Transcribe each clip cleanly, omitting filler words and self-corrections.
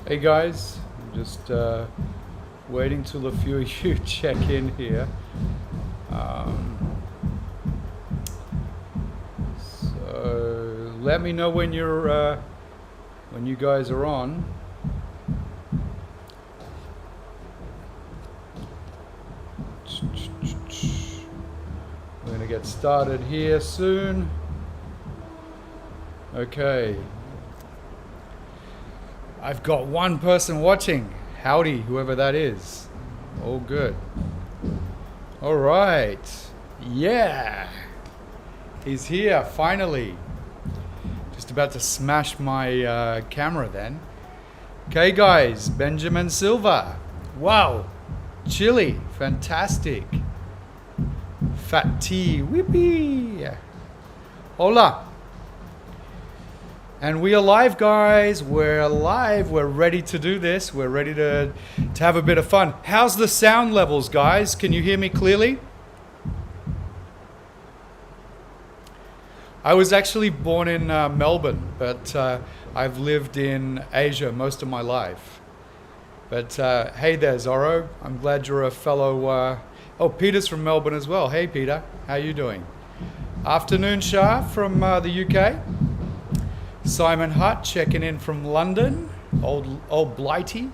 Hey guys, I'm just waiting till a few of you check in here. So let me know when when you guys are on. We're gonna get started here soon. Okay. I've got one person watching. Howdy, whoever that is. All good. All right. Yeah. He's here, finally. Just about to smash my camera then. Okay, guys. Benjamin Silva. Wow. Chili. Fantastic. Fat tea. Whippy. Hola. And we are live, guys. We're live. We're ready to do this. We're ready to have a bit of fun. How's the sound levels, guys? Can you hear me clearly? I was actually born in Melbourne, but I've lived in Asia most of my life. But hey there, Zorro. I'm glad you're a fellow... Oh, Peter's from Melbourne as well. Hey, Peter. How you doing? Afternoon, Shah from the UK. Simon Hutt checking in from London. Old Blighty.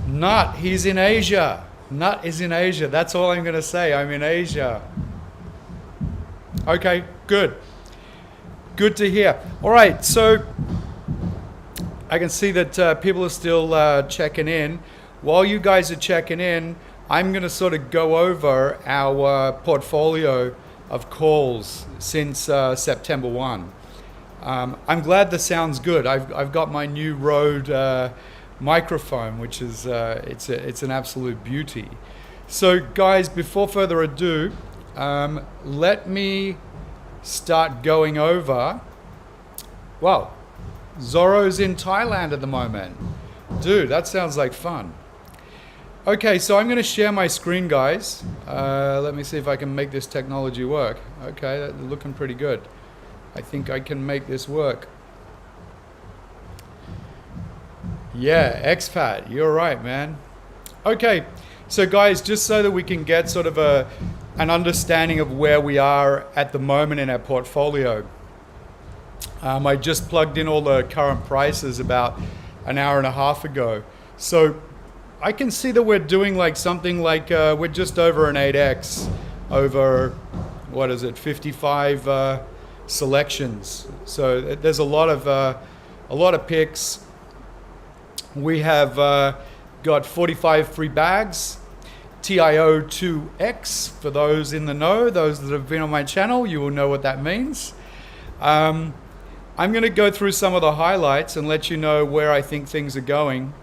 Nut, he's in Asia. Nut is in Asia. That's all I'm going to say. I'm in Asia. Okay, good. Good to hear. All right, so I can see that people are still checking in. While you guys are checking in, I'm going to sort of go over our portfolio of calls since September 1. I'm glad the sound's good. I've got my new Rode microphone, which is it's an absolute beauty. So guys, before further ado, let me start going over. Well, Zorro's in Thailand at the moment. Dude, that sounds like fun. Okay, so I'm going to share my screen, guys. Let me see if I can make this technology work. Okay, that's looking pretty good. I think I can make this work. Yeah, expat, you're right, man. Okay, so guys, just so that we can get sort of an understanding of where we are at the moment in our portfolio, I just plugged in all the current prices about an hour and a half ago. So I can see that we're doing like something like we're just over an 8x over, what is it, 55 selections. So there's a lot of picks. We have got 45 free bags. TIO2X, for those in the know, those that have been on my channel, you will know what that means. I'm going to go through some of the highlights and let you know where I think things are going.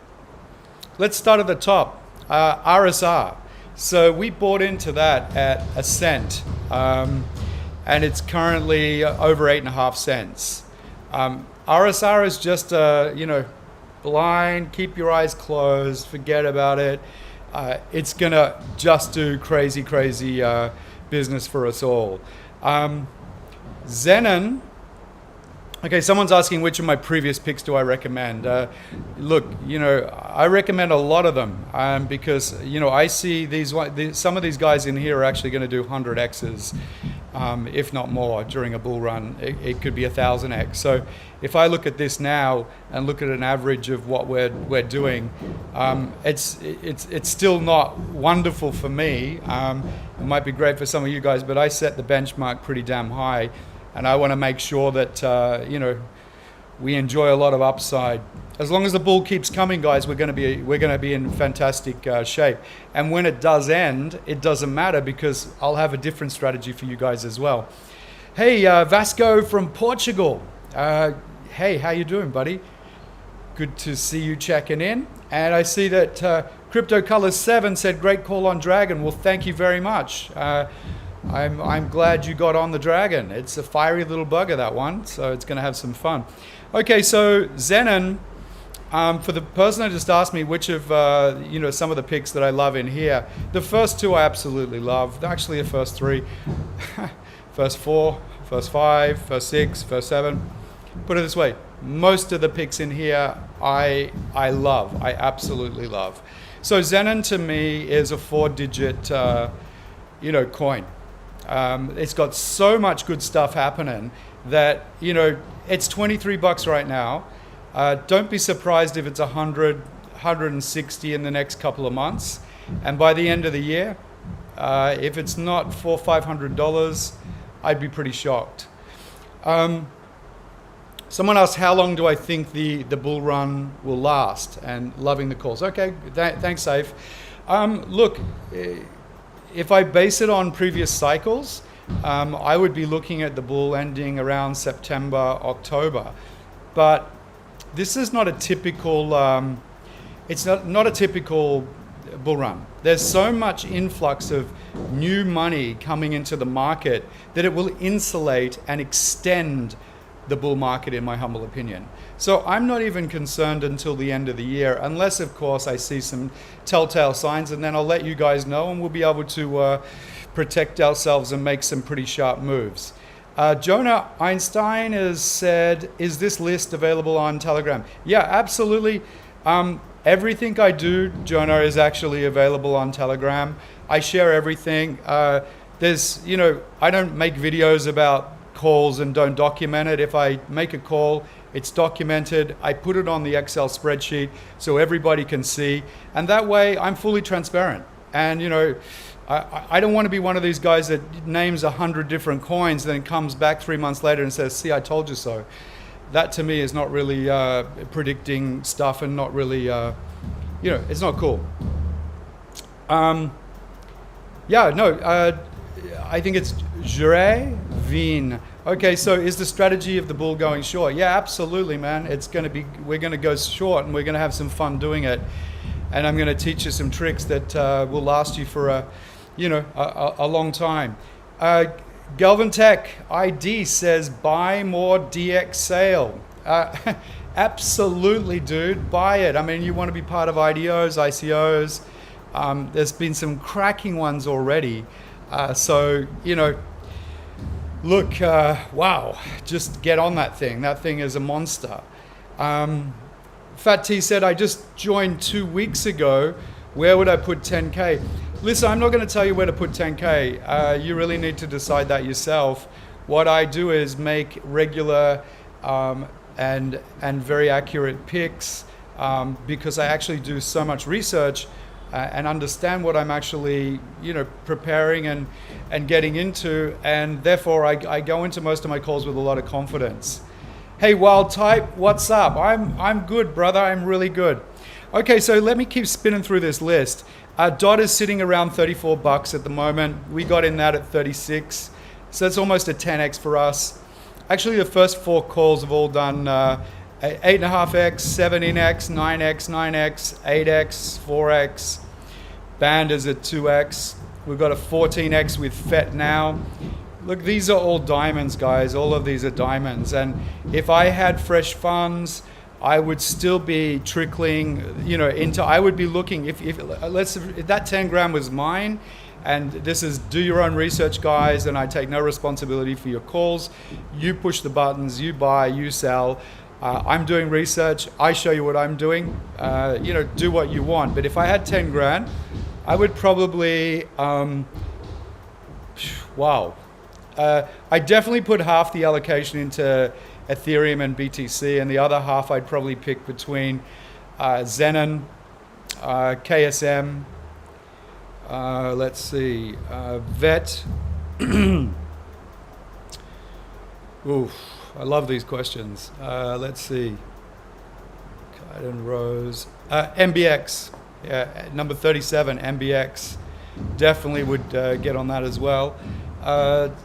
Let's start at the top, RSR. So we bought into that at a cent, and it's currently over 8.5 cents. RSR is just, blind, keep your eyes closed, forget about it. It's gonna just do crazy business for us all. Zenon. Okay, someone's asking which of my previous picks do I recommend. Look, I recommend a lot of them because, I see some of these guys in here are actually going to do 100x's, if not more, during a bull run. It could be 1000x. So if I look at this now and look at an average of what we're doing, it's still not wonderful for me. It might be great for some of you guys, but I set the benchmark pretty damn high. And I want to make sure that we enjoy a lot of upside. As long as the bull keeps coming, guys, we're going to be in fantastic shape. And when it does end, it doesn't matter because I'll have a different strategy for you guys as well. Hey, Vasco from Portugal. Hey, how you doing, buddy? Good to see you checking in. And I see that Crypto Colors 7 said great call on Dragon. Well, thank you very much. I'm glad you got on the Dragon. It's a fiery little bugger, that one, so it's going to have some fun. Okay, so Zenon, for the person that just asked me which of some of the picks that I love in here, the first two I absolutely love. Actually, the first three, first four, first five, first six, first seven. Put it this way, most of the picks in here I love. I absolutely love. So Zenon to me is a 4-digit, coin. It's got so much good stuff happening that, it's $23 right now. Don't be surprised if it's 100, 160 in the next couple of months. And by the end of the year, if it's not $400-500, I'd be pretty shocked. Someone asked, how long do I think the bull run will last? And loving the calls. Okay, thanks, Safe. Look, if I base it on previous cycles, I would be looking at the bull ending around September, October. But this is not a typical, it's not a typical bull run. There's so much influx of new money coming into the market that it will insulate and extend the bull market, in my humble opinion. So I'm not even concerned until the end of the year, unless of course I see some telltale signs, and then I'll let you guys know and we'll be able to protect ourselves and make some pretty sharp moves. Jonah Einstein has said, is this list available on Telegram? Yeah, absolutely. Everything I do, Jonah, is actually available on Telegram. I share everything. I don't make videos about calls and don't document it. If I make a call, it's documented. I put it on the Excel spreadsheet so everybody can see. And that way I'm fully transparent. And, I don't want to be one of these guys that names 100 different coins, then comes back 3 months later and says, see, I told you so. That to me is not really predicting stuff and not really, it's not cool. I think it's Jure Veen. Okay, so is the strategy of the bull going short? Yeah, absolutely, man. We're going to go short and we're going to have some fun doing it. And I'm going to teach you some tricks that will last you for a long time. Galvin Tech ID says buy more DX sale. Absolutely, dude, buy it. I mean, you want to be part of IDOs, ICOs. There's been some cracking ones already. Look, wow, just get on that thing. That thing is a monster. Fat T said, I just joined 2 weeks ago. Where would I put 10K? Listen, I'm not going to tell you where to put 10K. You really need to decide that yourself. What I do is make regular and very accurate picks because I actually do so much research and understand what I'm actually, preparing and getting into, and therefore I go into most of my calls with a lot of confidence. Hey, Wild Type, what's up? I'm good, brother. I'm really good. Okay, so let me keep spinning through this list. DOT is sitting around $34 at the moment. We got in that at 36, so it's almost a 10x for us. Actually, the first 4 calls have all done 8.5x, 17x, 9x, 9x, 8x, 4x. Band is at 2x. We've got a 14x with FET now. Look, these are all diamonds, guys. All of these are diamonds. And if I had fresh funds, I would still be trickling, into. I would be looking if that 10 grand was mine, and this is do your own research, guys. And I take no responsibility for your calls. You push the buttons, you buy, you sell. I'm doing research. I show you what I'm doing. Do what you want. But if I had 10 grand, I would probably, I definitely put half the allocation into Ethereum and BTC, and the other half I'd probably pick between Zenon, KSM, VET. Oof, I love these questions. Let's see. Kite and Rose. MBX. Yeah, number 37, MBX. Definitely would get on that as well.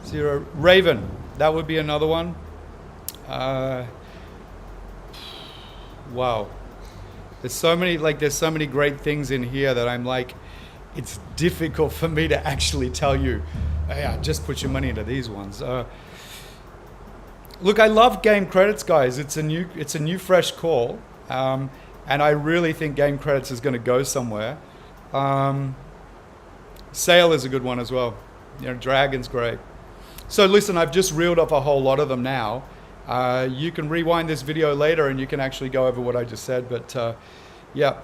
Zero. Raven. That would be another one. Wow. There's so many great things in here that I'm like, it's difficult for me to actually tell you, hey, just put your money into these ones. Look, I love game credits, guys. It's a new fresh call. And I really think game credits is going to go somewhere. Sale is a good one as well. Dragon's great. So listen, I've just reeled off a whole lot of them now. You can rewind this video later and you can actually go over what I just said. But yeah,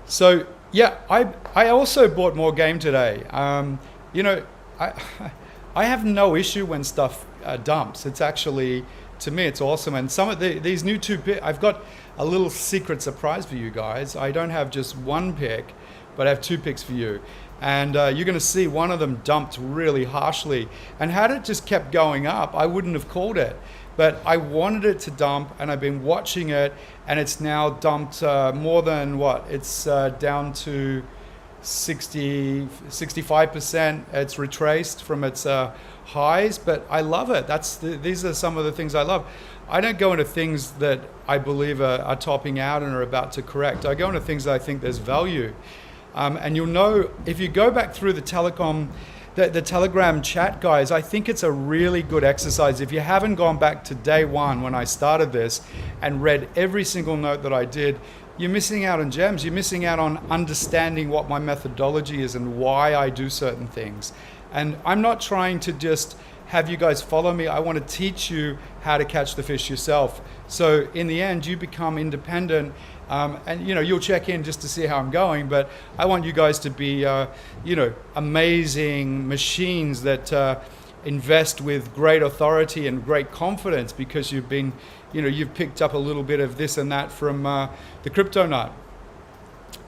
so yeah, I also bought more game today. You know, I have no issue when stuff dumps. It's actually, to me, it's awesome. And some of these new I've got a little secret surprise for you guys. I don't have just one pick, but I have 2 picks for you. And you're going to see one of them dumped really harshly. And had it just kept going up, I wouldn't have called it. But I wanted it to dump, and I've been watching it, and it's now dumped more than what? It's down to 65%. It's retraced from its highs, but I love it. These are some of the things I love. I don't go into things that I believe are topping out and are about to correct. I go into things that I think there's value. And you'll know, if you go back through the Telegram chat, guys, I think it's a really good exercise. If you haven't gone back to day one when I started this and read every single note that I did, you're missing out on gems. You're missing out on understanding what my methodology is and why I do certain things. And I'm not trying to just have you guys follow me. I want to teach you how to catch the fish yourself. So in the end, you become independent. And you know, you'll check in just to see how I'm going, but I want you guys to be, you know, amazing machines that invest with great authority and great confidence because you've been, you know, you've picked up a little bit of this and that from the Crypto Nut.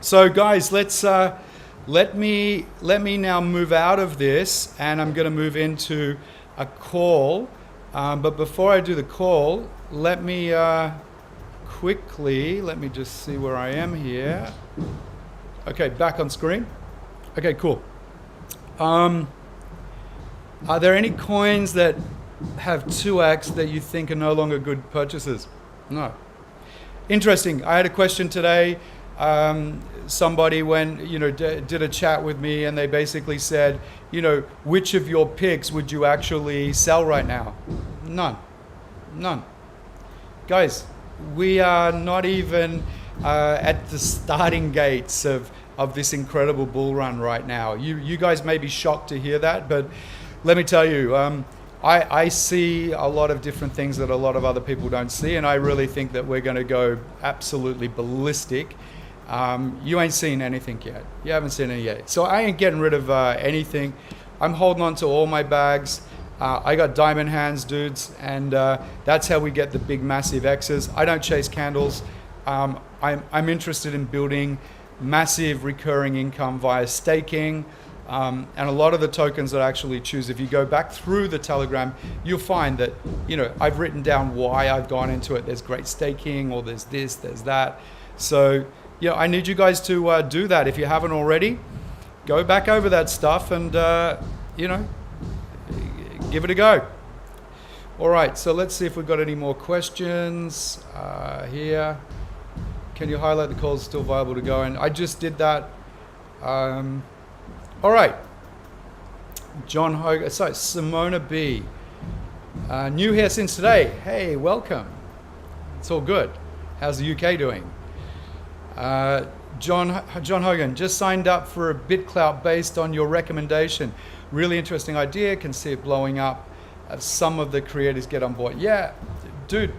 So guys, let me now move out of this, and I'm going to move into a call. But before I do the call, let me just see where I am here. Okay, back on screen. Okay, cool. Are there any coins that have 2x that you think are no longer good purchases? No. Interesting. I had a question today. Somebody did a chat with me, and they basically said, you know, which of your picks would you actually sell right now? None. Guys, we are not even at the starting gates of this incredible bull run right now. You guys may be shocked to hear that, but let me tell you, I see a lot of different things that a lot of other people don't see, and I really think that we're going to go absolutely ballistic. You ain't seen anything yet. You haven't seen it yet. So I ain't getting rid of anything. I'm holding on to all my bags. I got diamond hands, dudes, and that's how we get the big, massive X's. I don't chase candles. I'm interested in building massive recurring income via staking, and a lot of the tokens that I actually choose. If you go back through the Telegram, you'll find that, you know, I've written down why I've gone into it. There's great staking, or there's this, there's that. So, you know, I need you guys to do that. If you haven't already, go back over that stuff and, you know, give it a go. All right, so let's see if we've got any more questions here. Can you highlight the calls still viable to go? And I just did that. All right. John Hogan, sorry, Simona B. New here since today. Hey, welcome. It's all good. How's the UK doing? John Hogan, just signed up for a BitClout based on your recommendation. Really interesting idea. Can see it blowing up. Some of the creators get on board. Yeah, dude,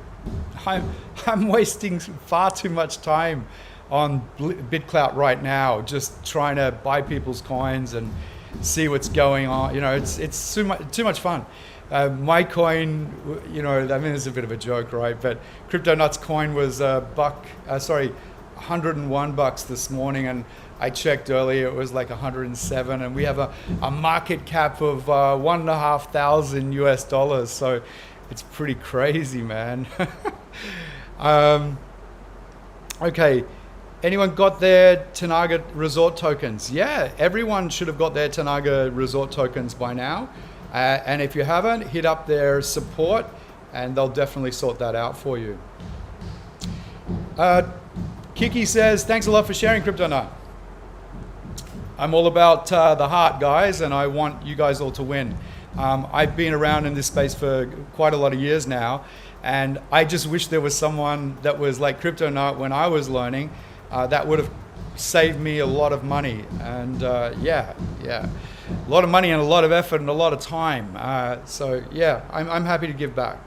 I'm wasting far too much time on BitClout right now, just trying to buy people's coins and see what's going on. You know, it's too much fun. My coin, you know, I mean, it's a bit of a joke, right? But Crypto Nuts coin was $101 this morning, and I checked earlier, it was like 107, and we have a market cap of $1,500 US, so it's pretty crazy, man. Okay, anyone got their Tanaga Resort tokens? Yeah, everyone should have got their Tanaga Resort tokens by now, and if you haven't, hit up their support, and they'll definitely sort that out for you. Kiki says, thanks a lot for sharing, Crypto Nut. I'm all about the heart, guys, and I want you guys all to win. I've been around in this space for quite a lot of years now, and I just wish there was someone that was like Crypto Nut when I was learning that would have saved me a lot of money. And yeah, a lot of money and a lot of effort and a lot of time. So yeah, I'm happy to give back.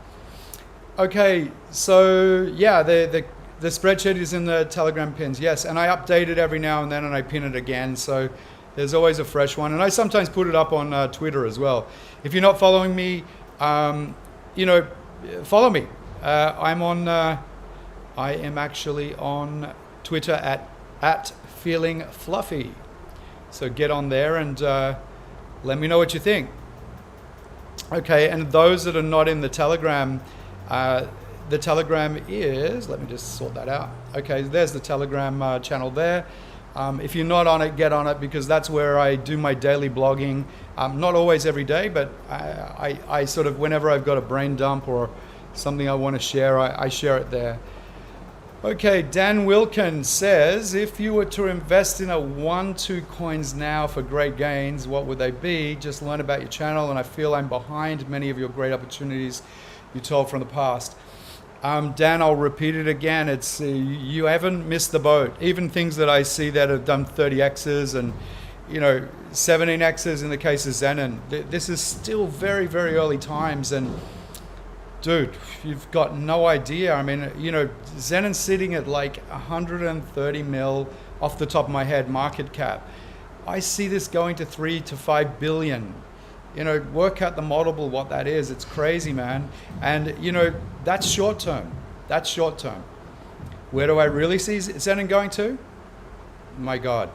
Okay, so yeah, the spreadsheet is in the Telegram pins, yes, and I update it every now and then, and I pin it again, so there's always a fresh one, and I sometimes put it up on Twitter as well. If you're not following me, follow me. I am actually on Twitter at Feeling Fluffy, so get on there and let me know what you think. Okay, and those that are not in the Telegram is, let me just sort that out. Okay, there's the Telegram channel there. If you're not on it, get on it, because that's where I do my daily blogging. Not always every day, but I sort of, whenever I've got a brain dump or something I want to share, I share it there. Okay, Dan Wilkin says, if you were to invest in a 1-2 coins now for great gains, what would they be? Just learn about your channel, and I feel I'm behind many of your great opportunities you told from the past. Dan, I'll repeat it again. It's you haven't missed the boat. Even things that I see that have done 30x's and 17x's in the case of Zenon. This is still very, very early times, and dude, you've got no idea. I mean, Zenon's sitting at like 130 mil off the top of my head market cap. I see this going to 3 to 5 billion. Work out the multiple, what that is. It's crazy, man. And, that's short term. That's short term. Where do I really see Zenon going to? My God.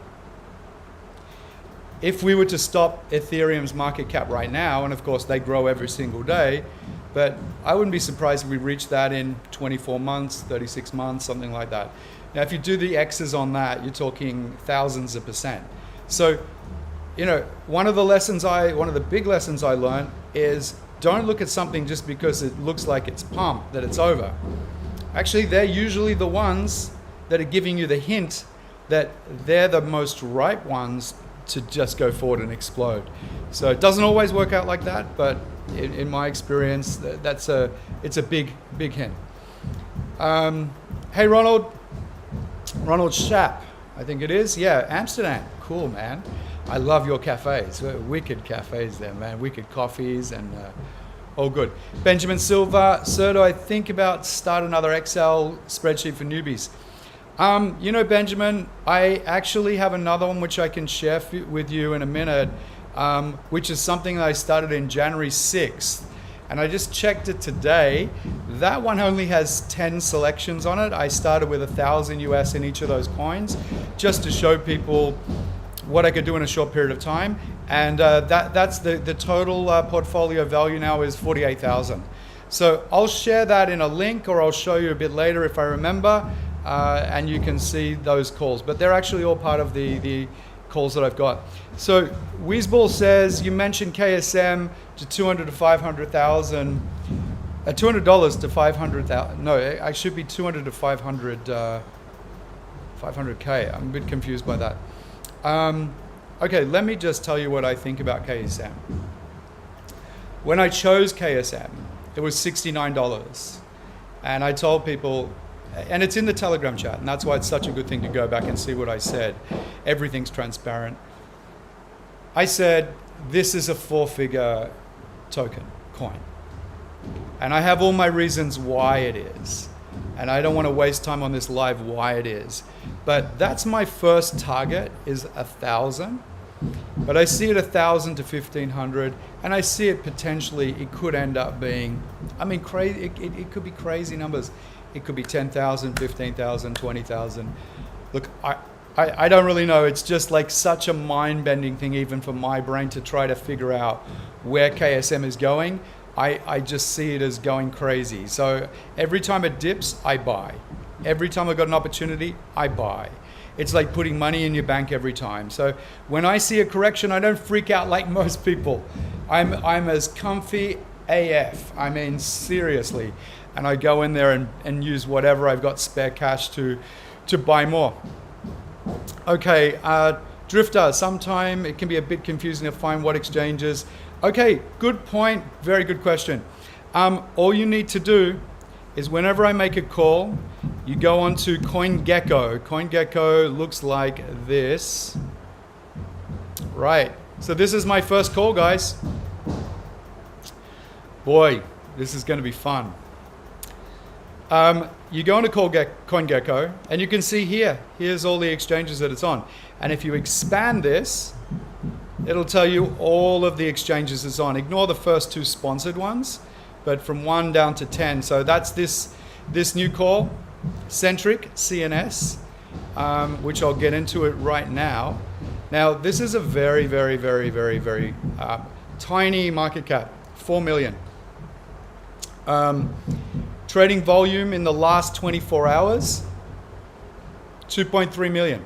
If we were to stop Ethereum's market cap right now, and of course they grow every single day, but I wouldn't be surprised if we reach that in 24 months, 36 months, something like that. Now, if you do the X's on that, you're talking thousands of percent. So, one of the big lessons I learned is don't look at something just because it looks like it's pumped, that it's over. Actually, they're usually the ones that are giving you the hint that they're the most ripe ones to just go forward and explode. So it doesn't always work out like that, but in my experience, it's a big hint. Hey, Ronald Schapp, I think it is. Yeah, Amsterdam. Cool, man. I love your cafes. Wicked cafes there, man. Wicked coffees and all good. Benjamin Silva, sir, do I think about start another Excel spreadsheet for newbies? Benjamin, I actually have another one which I can share with you in a minute, which is something that I started in January 6th. And I just checked it today. That one only has 10 selections on it. I started with 1,000 US in each of those coins, just to show people what I could do in a short period of time. And that's the total portfolio value now is 48,000. So I'll share that in a link, or I'll show you a bit later if I remember, and you can see those calls. But they're actually all part of the calls that I've got. So Weezball says, you mentioned KSM to 200 to 500,000, $200 to 500,000. No, I should be 200 to 500, 500K. I'm a bit confused by that. Okay, let me just tell you what I think about KSM. When I chose KSM, it was $69. And I told people, and it's in the Telegram chat, and that's why it's such a good thing to go back and see what I said. Everything's transparent. I said, this is a 4-figure token, coin. And I have all my reasons why it is. And I don't want to waste time on this live why it is. But that's my first target, is 1,000. But I see it 1,000 to 1,500, and I see it potentially, it could end up being, crazy. It could be crazy numbers. It could be 10,000, 15,000, 20,000. Look, I don't really know. It's just like such a mind-bending thing, even for my brain, to try to figure out where KSM is going. I just see it as going crazy. So every time it dips, I buy. Every time I've got an opportunity, I buy. It's like putting money in your bank every time. So when I see a correction, I don't freak out like most people. I'm as comfy AF. Seriously. And I go in there and use whatever I've got spare cash to buy more. Okay, Drifter, sometime it can be a bit confusing to find what exchanges. Okay, good point, very good question. All you need to do is whenever I make a call, you go on to CoinGecko. CoinGecko looks like this. Right, so this is my first call, guys. Boy, this is gonna be fun. You go into CoinGecko, and you can see here's all the exchanges that it's on. And if you expand this, it'll tell you all of the exchanges it's on. Ignore the first 2 sponsored ones, but from 1 down to 10. So that's this new call, Centric CNS, which I'll get into it right now. Now, this is a very, very, very, very, very tiny market cap, 4 million. Trading volume in the last 24 hours, 2.3 million.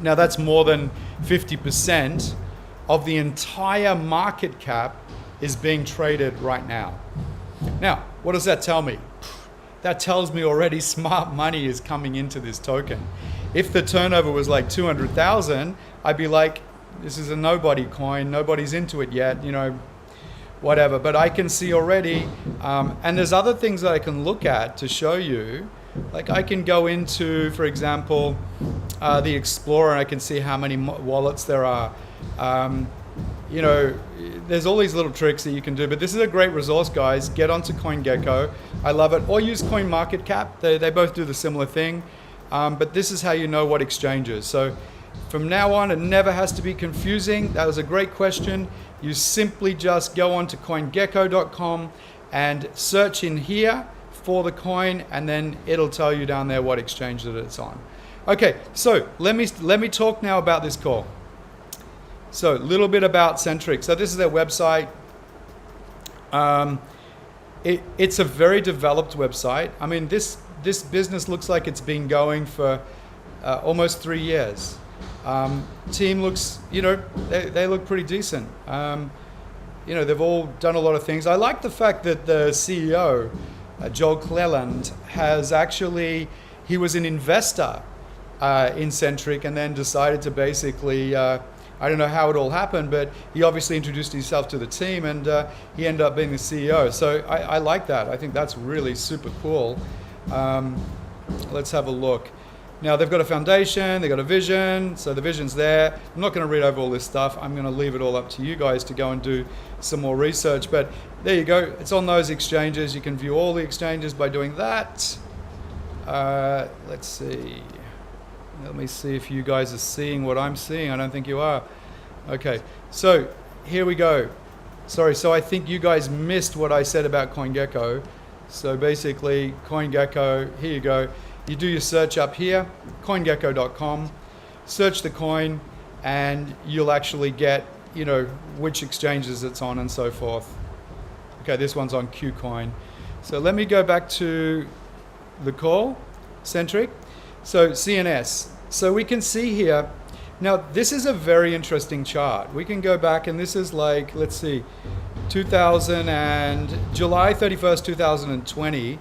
Now that's more than 50% of the entire market cap is being traded right now. Now, what does that tell me? That tells me already smart money is coming into this token. If the turnover was like 200,000, I'd be like, this is a nobody coin, nobody's into it yet, whatever. But I can see already, and there's other things that I can look at to show you. Like I can go into, for example, the Explorer, and I can see how many wallets there are. There's all these little tricks that you can do, but this is a great resource, guys. Get onto CoinGecko. I love it. Or use CoinMarketCap. They both do the similar thing. But this is how you know what exchanges. So from now on, it never has to be confusing. That was a great question. You simply just go on to CoinGecko.com and search in here for the coin, and then it'll tell you down there what exchange that it's on. Okay, so let me talk now about this call. So a little bit about Centric. So this is their website. It's a very developed website. I mean, this business looks like it's been going for almost 3 years. Team looks, they look pretty decent. They've all done a lot of things. I like the fact that the CEO, Joel Cleland, he was an investor in Centric and then decided to basically, I don't know how it all happened, but he obviously introduced himself to the team and he ended up being the CEO. So I like that. I think that's really super cool. Let's have a look. Now they've got a foundation, they've got a vision, so the vision's there. I'm not going to read over all this stuff. I'm going to leave it all up to you guys to go and do some more research. But there you go. It's on those exchanges. You can view all the exchanges by doing that. Let's see. Let me see if you guys are seeing what I'm seeing. I don't think you are. Okay, so here we go. Sorry, so I think you guys missed what I said about CoinGecko. So basically, CoinGecko, here you go. You do your search up here, coingecko.com, search the coin, and you'll actually get, which exchanges it's on and so forth. Okay, this one's on KuCoin. So let me go back to the call, Centric. So CNS. So we can see here, now this is a very interesting chart. We can go back and this is like, let's see, July 31st, 2020.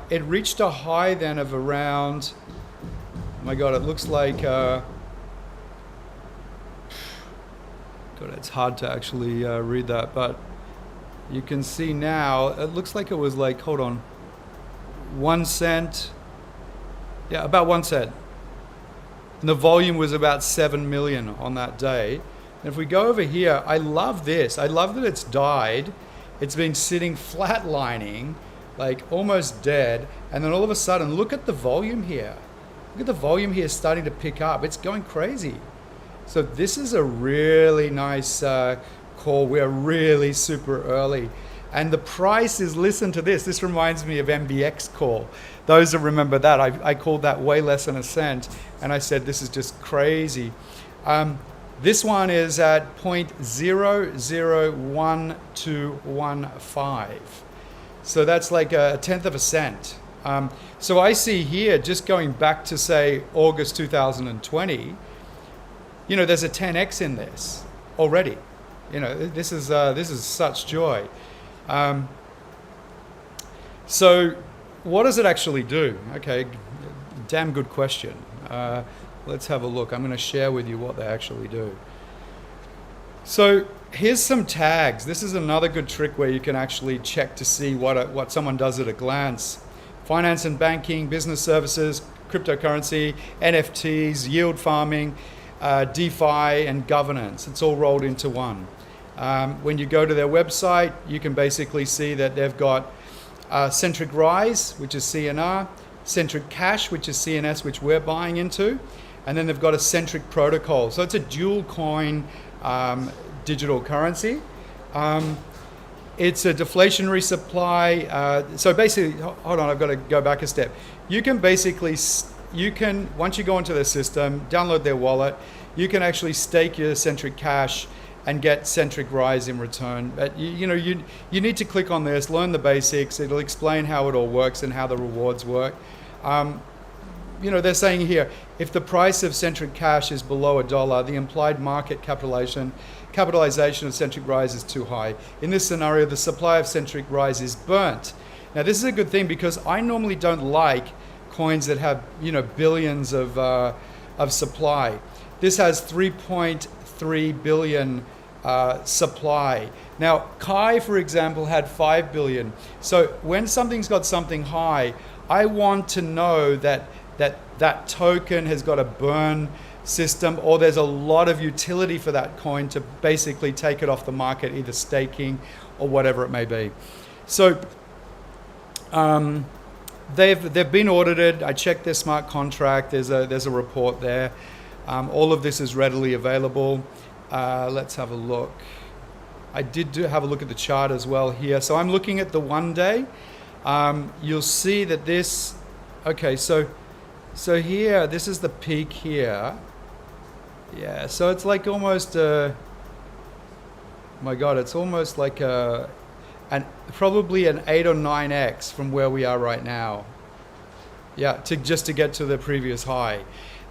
It reached a high then of around, oh my God, it looks like, God, it's hard to actually read that, but you can see now, it looks like it was like, hold on, 1 cent. Yeah, about 1 cent. And the volume was about 7 million on that day. And if we go over here, I love this. I love that it's died. It's been sitting flatlining, like almost dead. And then all of a sudden, look at the volume here. Look at the volume here starting to pick up. It's going crazy. So this is a really nice call. We're really super early. And the price is, listen to this. This reminds me of MBX call. Those that remember that, I called that way less than a cent. And I said, this is just crazy. This one is at 0.001215. So that's like a tenth of a cent. So I see here, just going back to say August 2020, there's a 10x in this already. This is such joy. So what does it actually do? Okay, damn good question. Let's have a look. I'm going to share with you what they actually do. So here's some tags. This is another good trick where you can actually check to see what someone does at a glance. Finance and banking, business services, cryptocurrency, NFTs, yield farming, DeFi, and governance. It's all rolled into one. When you go to their website, you can basically see that they've got Centric Rise, which is CNR, Centric Cash, which is CNS, which we're buying into, and then they've got a Centric Protocol. So it's a dual coin digital currency. It's a deflationary supply. So basically, hold on, I've got to go back a step. You can basically, once you go into their system, download their wallet, you can actually stake your Centric Cash and get Centric Rise in return. But you need to click on this, learn the basics. It'll explain how it all works and how the rewards work. They're saying here, if the price of Centric Cash is below $1, the implied market capitalization of Centric Rise is too high. In this scenario, the supply of Centric Rise is burnt. Now, this is a good thing because I normally don't like coins that have billions of supply. This has 3.3 billion supply. Now, Kai, for example, had 5 billion. So when something's got something high, I want to know that token has got a burn system, or there's a lot of utility for that coin to basically take it off the market, either staking or whatever it may be. So they've been audited. I checked their smart contract. There's a report there. All of this is readily available. Let's have a look. I did have a look at the chart as well here. So I'm looking at the 1 day. You'll see that this, okay, so here, this is the peak here. Yeah, so it's like almost, my God, it's almost like probably an 8 or 9x from where we are right now. Yeah, just to get to the previous high.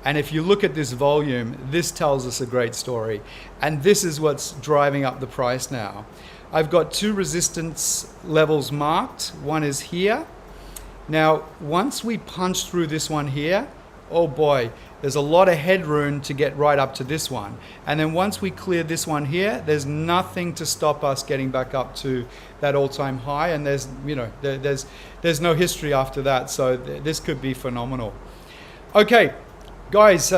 And if you look at this volume, this tells us a great story. And this is what's driving up the price now. I've got 2 resistance levels marked. One is here. Now, once we punch through this one here, oh boy, there's a lot of headroom to get right up to this one. And then once we clear this one here, there's nothing to stop us getting back up to that all-time high. And there's no history after that. So this could be phenomenal. Okay, guys,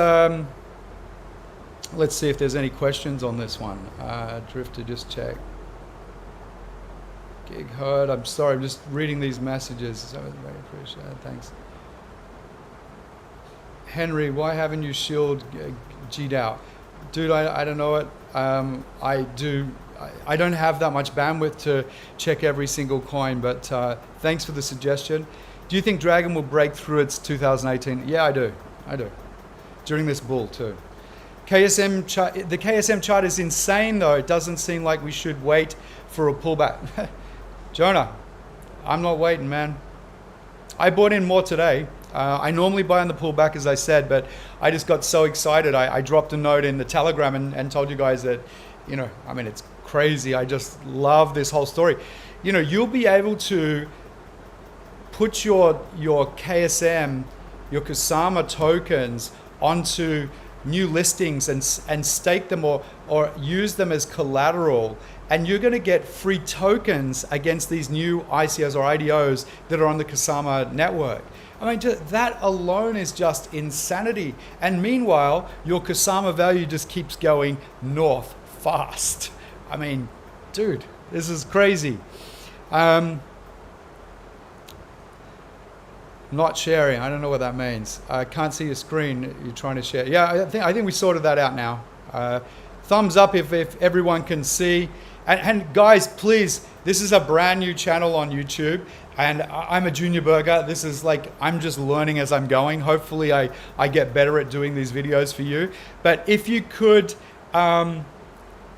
let's see if there's any questions on this one. Drifter, just check. Gig heard. I'm sorry, I'm just reading these messages. So very appreciated. Thanks. Henry, why haven't you shield G'd out? Dude, I don't know it. I don't have that much bandwidth to check every single coin, but thanks for the suggestion. Do you think Dragon will break through its 2018? Yeah, I do. During this bull too. The KSM chart is insane though. It doesn't seem like we should wait for a pullback. Jonah, I'm not waiting, man. I bought in more today. I normally buy on the pullback, as I said, but I just got so excited. I dropped a note in the Telegram and told you guys that, it's crazy. I just love this whole story. You'll be able to put your KSM, your Kusama tokens onto new listings and stake them or use them as collateral, and you're going to get free tokens against these new ICOs or IDOs that are on the Kusama network. That alone is just insanity. And meanwhile, your Kusama value just keeps going north fast. Dude, this is crazy. Not sharing. I don't know what that means. I can't see your screen. You're trying to share. Yeah, I think we sorted that out now. Thumbs up if everyone can see. And guys, please, this is a brand new channel on YouTube. And I'm a junior burger. This is I'm just learning as I'm going. Hopefully I get better at doing these videos for you. But if you could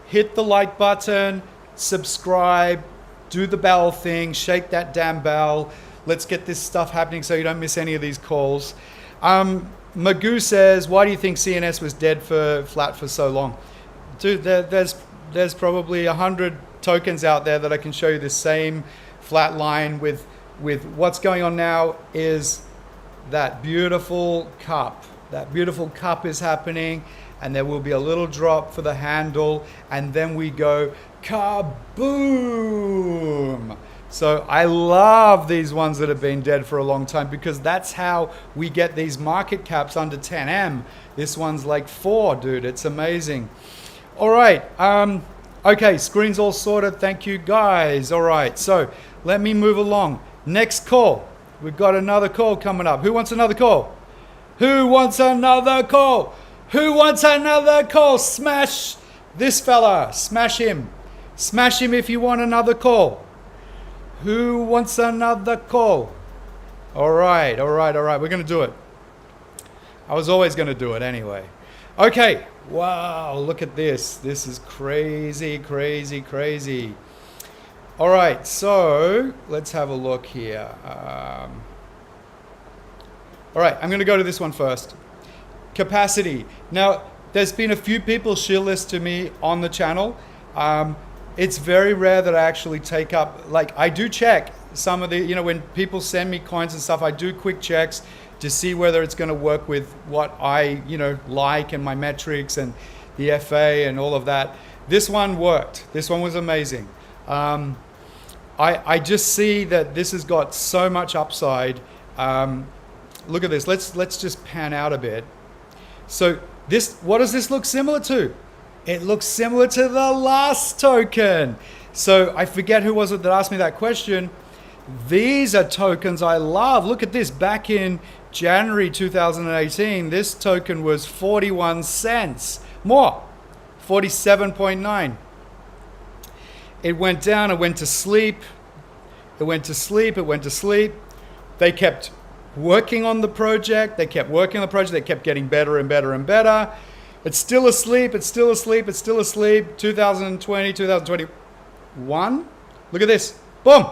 hit the like button, subscribe, do the bell thing, shake that damn bell. Let's get this stuff happening so you don't miss any of these calls. Magoo says, why do you think CNS was flat for so long? Dude, there's probably 100 tokens out there that I can show you the same flat line with what's going on now is that beautiful cup. That beautiful cup is happening, and there will be a little drop for the handle, and then we go kaboom. So I love these ones that have been dead for a long time because that's how we get these market caps under 10M. This one's like 4, dude. It's amazing. All right. Okay, screen's all sorted. Thank you, guys. All right, so let me move along. Next call. We've got another call coming up. Who wants another call? Who wants another call? Who wants another call? Smash this fella. Smash him. Smash him if you want another call. Who wants another call? All right. We're going to do it. I was always going to do it anyway. Okay. Wow. Look at this. This is crazy. All right. So let's have a look here. All right. I'm going to go to this one first. Capacity. Now, there's been a few people share this to me on the channel. It's very rare that I actually take up, like I do check some of the, when people send me coins and stuff, I do quick checks to see whether it's going to work with what I, like and my metrics and the FA and all of that. This one worked. This one was amazing. I just see that this has got so much upside. Look at this. Let's just pan out a bit. So what does this look similar to? It looks similar to the last token. So I forget who was it that asked me that question. These are tokens I love. Look at this. Back in January 2018, this token was 41 cents. More, 47.9. It went down, it went to sleep. It went to sleep. They kept working on the project. They kept getting better and better and better. It's still asleep. 2020, 2021. Look at this. Boom.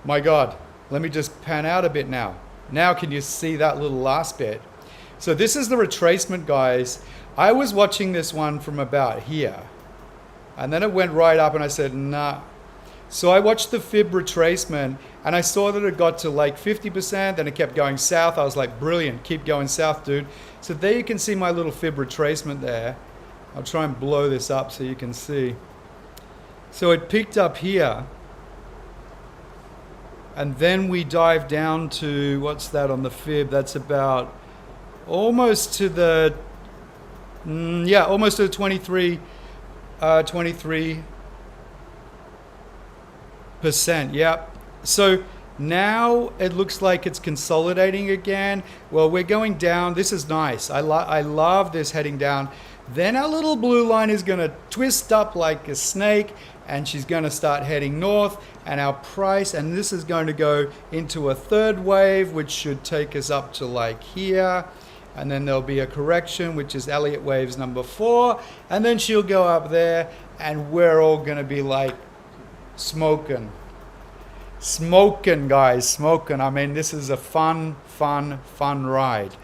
My God. Let me just pan out a bit now. Now can you see that little last bit? So this is the retracement, guys. I was watching this one from about here. And then it went right up and I said, nah. So I watched the fib retracement and I saw that it got to like 50%, then it kept going south. I was like, brilliant, keep going south, dude. So there you can see my little fib retracement there. I'll try and blow this up so you can see. So it picked up here. And then we dive down to, what's that on the fib? That's about almost to the, almost to the 23%. Yep. So now it looks like it's consolidating again. Well, we're going down. This is nice. I love this heading down. Then our little blue line is going to twist up like a snake and she's going to start heading north, and our price, and this is going to go into a third wave, which should take us up to like here. And then there'll be a correction, which is Elliott waves number 4. And then she'll go up there and we're all going to be like smoking, guys, smoking. I mean, this is a fun ride.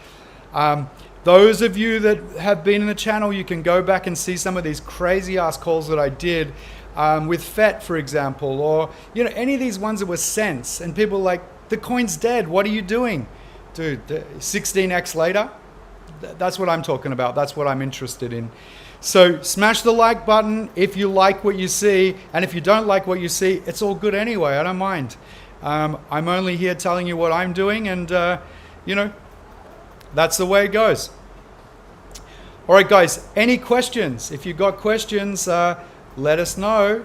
Those of you that have been in the channel, you can go back and see some of these crazy ass calls that I did with FET, for example, or any of these ones that were cents, and people like, the coin's dead. What are you doing, dude? 16x later. That's what I'm talking about. That's what I'm interested in. So smash the like button if you like what you see, and if you don't like what you see, it's all good anyway. I don't mind. I'm only here telling you what I'm doing, and that's the way it goes. All right, guys, any questions? If you've got questions, let us know.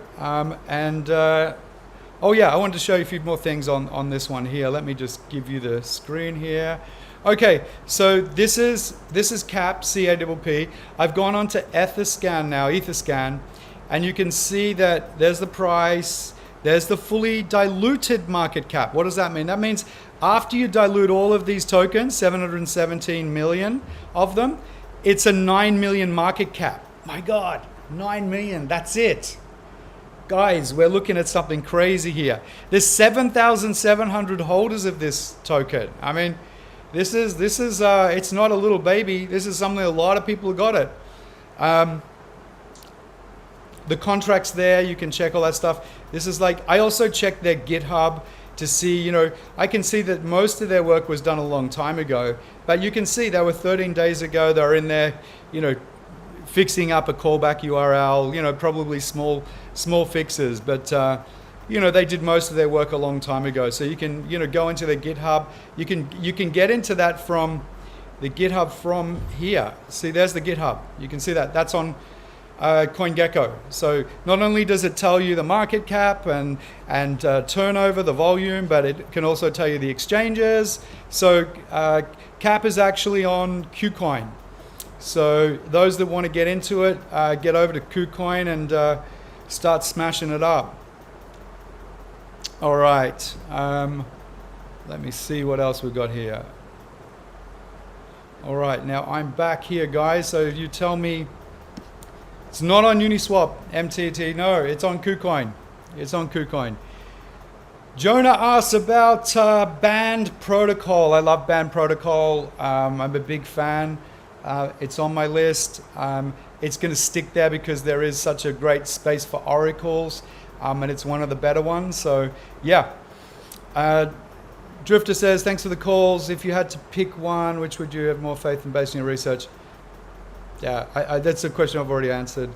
Oh yeah, I wanted to show you a few more things on this one here. Let me just give you the screen here. Okay, so this is CAP, C-A-P-P. I've gone on to Etherscan, and you can see that there's the price, there's the fully diluted market cap. What does that mean? That means after you dilute all of these tokens, 717 million of them, it's a 9 million market cap. My God, 9 million, that's it. Guys, we're looking at something crazy here. There's 7,700 holders of this token. I mean, this is it's not a little baby. This is something a lot of people have got it. The contracts there, you can check all that stuff. This is like, I also checked their GitHub to see, I can see that most of their work was done a long time ago, but you can see they were 13 days ago. They were in there, fixing up a callback URL, probably small fixes, but they did most of their work a long time ago. So you can, go into their GitHub. You can get into that from the GitHub from here. See, there's the GitHub. You can see that. That's on CoinGecko. So not only does it tell you the market cap and turnover, the volume, but it can also tell you the exchanges. So cap is actually on KuCoin. So those that want to get into it, get over to KuCoin and start smashing it up. All right. Let me see what else we've got here. All right, now I'm back here, guys. So you tell me it's not on Uniswap, MTT. No, it's on KuCoin. It's on KuCoin. Jonah asks about Band Protocol. I love Band Protocol. I'm a big fan. It's on my list. It's going to stick there because there is such a great space for oracles, and it's one of the better ones. So yeah. Drifter says, thanks for the calls. If you had to pick one, which would you have more faith in based on your research? Yeah, that's a question I've already answered.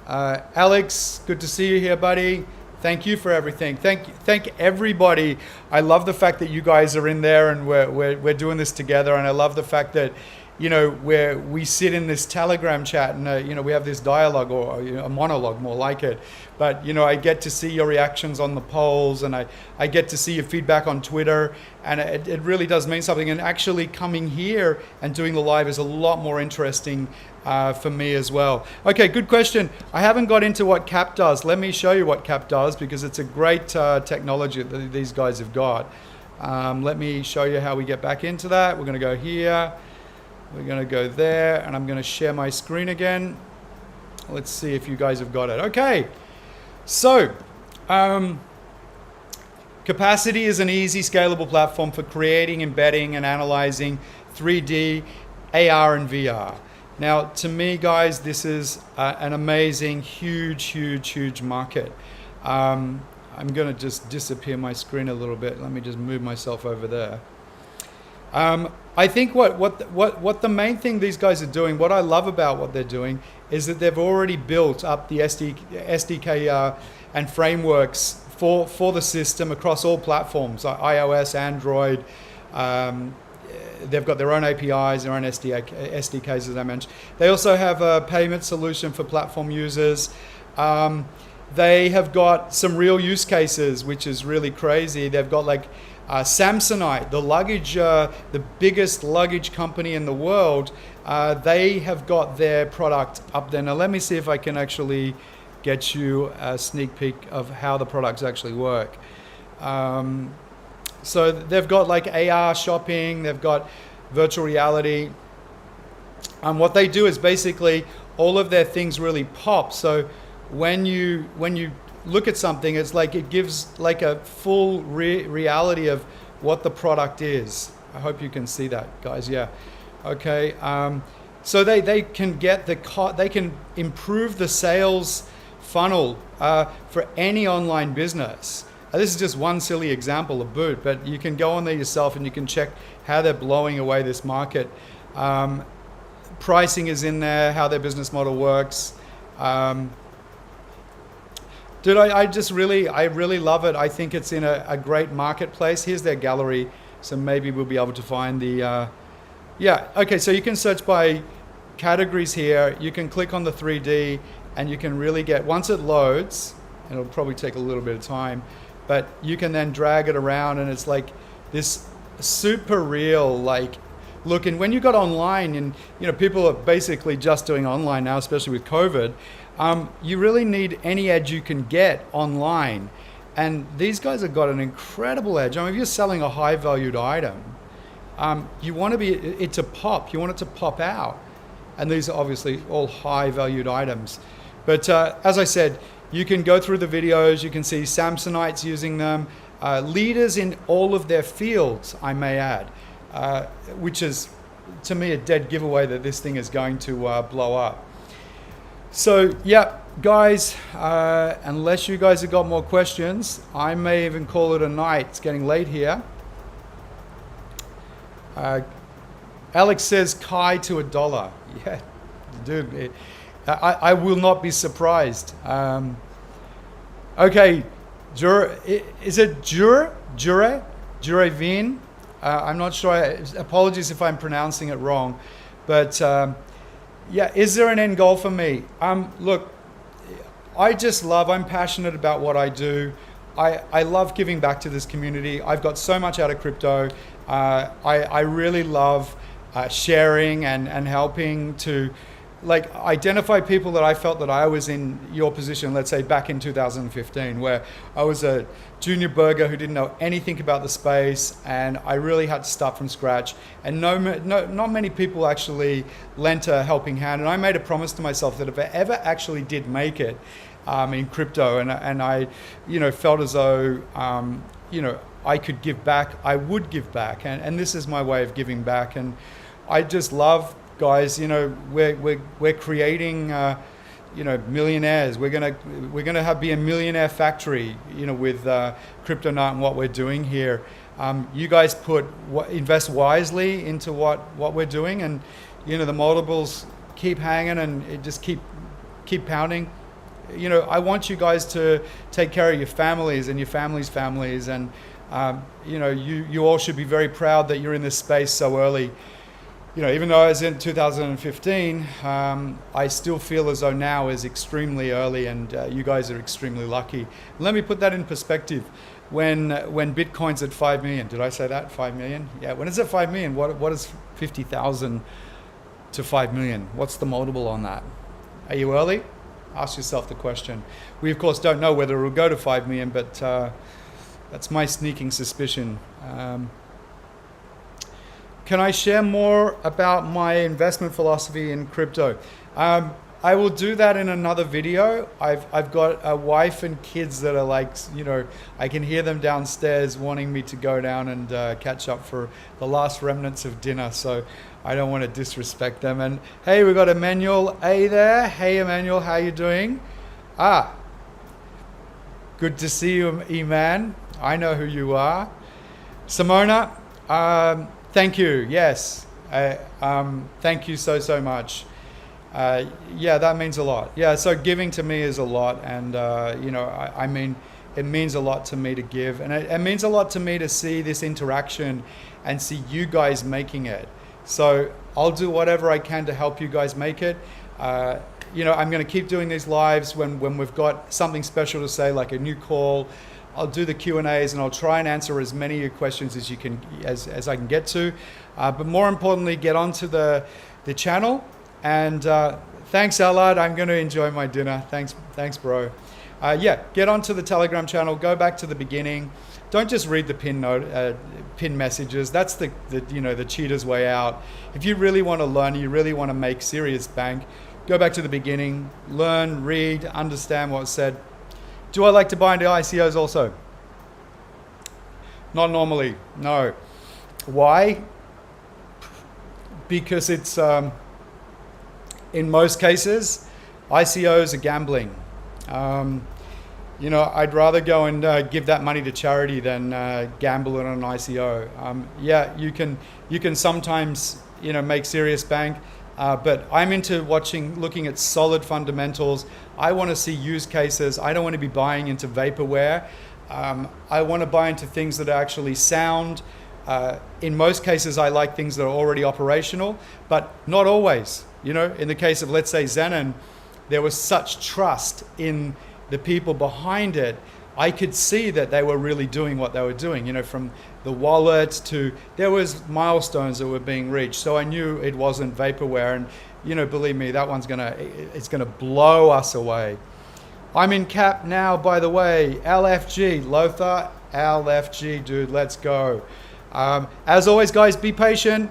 Alex, good to see you here, buddy. Thank you for everything. Thank everybody. I love the fact that you guys are in there and we're doing this together. And I love the fact that, you know, where we sit in this Telegram chat and, you know, we have this dialogue or a monologue, more like it. But, you know, I get to see your reactions on the polls and I get to see your feedback on Twitter. And it really does mean something. And actually coming here and doing the live is a lot more interesting for me as well. Okay, good question. I haven't got into what CAP does. Let me show you what CAP does because it's a great technology that these guys have got. Let me show you how we get back into that. We're going to go here. We're going to go there, and I'm going to share my screen again. Let's see if you guys have got it. Okay, so Capacity is an easy, scalable platform for creating, embedding, and analyzing 3D, AR, and VR. Now, to me, guys, this is an amazing, huge market. I'm going to just disappear my screen a little bit. Let me just move myself over there. I think what the main thing these guys are doing, what I love about what they're doing, is that they've already built up the SDK and frameworks for the system across all platforms, like iOS, Android. They've got their own APIs, their own SDKs, as I mentioned. They also have a payment solution for platform users. They have got some real use cases, which is really crazy. They've got like Samsonite, the luggage, the biggest luggage company in the world. They have got their product up there. Now let me see if I can actually get you a sneak peek of how the products actually work. So they've got like AR shopping, they've got virtual reality. What they do is basically all of their things really pop. So when you look at something, it's like it gives like a full reality of what the product is. I hope you can see that, guys. Yeah. Okay. So they can get they can improve the sales funnel for any online business. This is just one silly example of boot, but you can go on there yourself and you can check how they're blowing away this market. Pricing is in there, how their business model works. Dude, I really love it. I think it's in a great marketplace. Here's their gallery, so maybe we'll be able to find the, yeah, okay, so you can search by categories here. You can click on the 3D and you can really get, once it loads, and it'll probably take a little bit of time, but you can then drag it around and it's like this super real, like, look. And when you got online, and you know, people are basically just doing online now, especially with COVID, you really need any edge you can get online. And these guys have got an incredible edge. I mean, if you're selling a high valued item, you want it to pop, you want it to pop out. And these are obviously all high valued items. But as I said, you can go through the videos, you can see Samsonites using them, leaders in all of their fields, I may add, which is, to me, a dead giveaway that this thing is going to blow up. So, yeah, guys, unless you guys have got more questions, I may even call it a night. It's getting late here. Alex says Kai to $1. Yeah, dude, I will not be surprised. Okay, is it Juravin? I'm not sure. Apologies if I'm pronouncing it wrong, but Yeah, is there an end goal for me? Look, I'm passionate about what I do. I love giving back to this community. I've got so much out of crypto. I really love sharing and helping to like identify people that I felt that I was in your position, let's say back in 2015, where I was a junior burger who didn't know anything about the space, and I really had to start from scratch. And not many people actually lent a helping hand. And I made a promise to myself that if I ever actually did make it in crypto, and I, felt as though, I could give back, I would give back, and this is my way of giving back. And I just love, guys, we're creating, millionaires. We're gonna be a millionaire factory, with Crypto Night and what we're doing here. You guys invest wisely into what we're doing, and the multiples keep hanging, and it just keep pounding. I want you guys to take care of your families and your families' families, and you all should be very proud that you're in this space so early. Even though I was in 2015, I still feel as though now is extremely early, and you guys are extremely lucky. Let me put that in perspective. When Bitcoin's at 5 million, did I say that? 5 million? Yeah, when it's at 5 million, what is 50,000 to 5 million? What's the multiple on that? Are you early? Ask yourself the question. We, of course, don't know whether it will go to 5 million, but that's my sneaking suspicion. Can I share more about my investment philosophy in crypto? I will do that in another video. I've got a wife and kids that are like, I can hear them downstairs wanting me to go down and catch up for the last remnants of dinner. So I don't want to disrespect them. And hey, we got Emmanuel A there. Hey, Emmanuel, how you doing? Good to see you, E-Man. I know who you are. Simona, thank you. Yes. Thank you so much. Yeah, that means a lot. Yeah, so giving to me is a lot. And, I mean, it means a lot to me to give. And it means a lot to me to see this interaction and see you guys making it. So I'll do whatever I can to help you guys make it. I'm going to keep doing these lives when we've got something special to say, like a new call. I'll do the Q&As, and I'll try and answer as many of your questions as as I can get to. But more importantly, get onto the channel. And thanks, Allard. I'm going to enjoy my dinner. Thanks, bro. Get onto the Telegram channel. Go back to the beginning. Don't just read the pin messages. That's the cheater's way out. If you really want to learn, you really want to make serious bank, go back to the beginning, learn, read, understand what's said. Do I like to buy into ICOs also? Not normally, no. Why? Because it's, in most cases, ICOs are gambling. I'd rather go and give that money to charity than gamble it on an ICO. You can sometimes make serious bank, but I'm into looking at solid fundamentals. I want to see use cases. I don't want to be buying into vaporware. I want to buy into things that are actually sound. In most cases, I like things that are already operational, but not always. In the case of, let's say, Zenon, there was such trust in the people behind it. I could see that they were really doing what they were doing, from the wallet to, there was milestones that were being reached. So I knew it wasn't vaporware, and believe me, that one's it's gonna blow us away. I'm in cap now, by the way. LFG, Lothar, LFG, dude, let's go. As always, guys, be patient.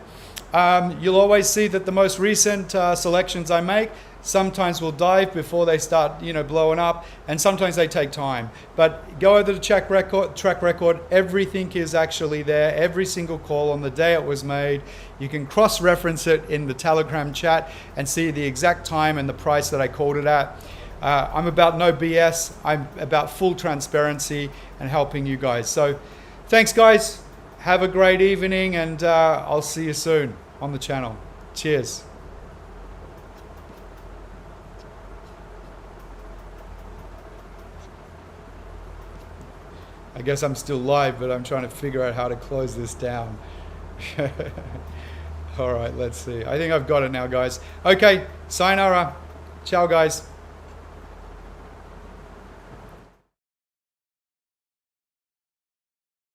You'll always see that the most recent selections I make sometimes will dive before they start, blowing up, and sometimes they take time. But go over the track record. Everything is actually there. Every single call on the day it was made. You can cross-reference it in the Telegram chat and see the exact time and the price that I called it at. I'm about no BS. I'm about full transparency and helping you guys. So thanks, guys. Have a great evening, and I'll see you soon on the channel. Cheers. I guess I'm still live, but I'm trying to figure out how to close this down. All right, let's see. I think I've got it now, guys. Okay, sayonara. Ciao, guys.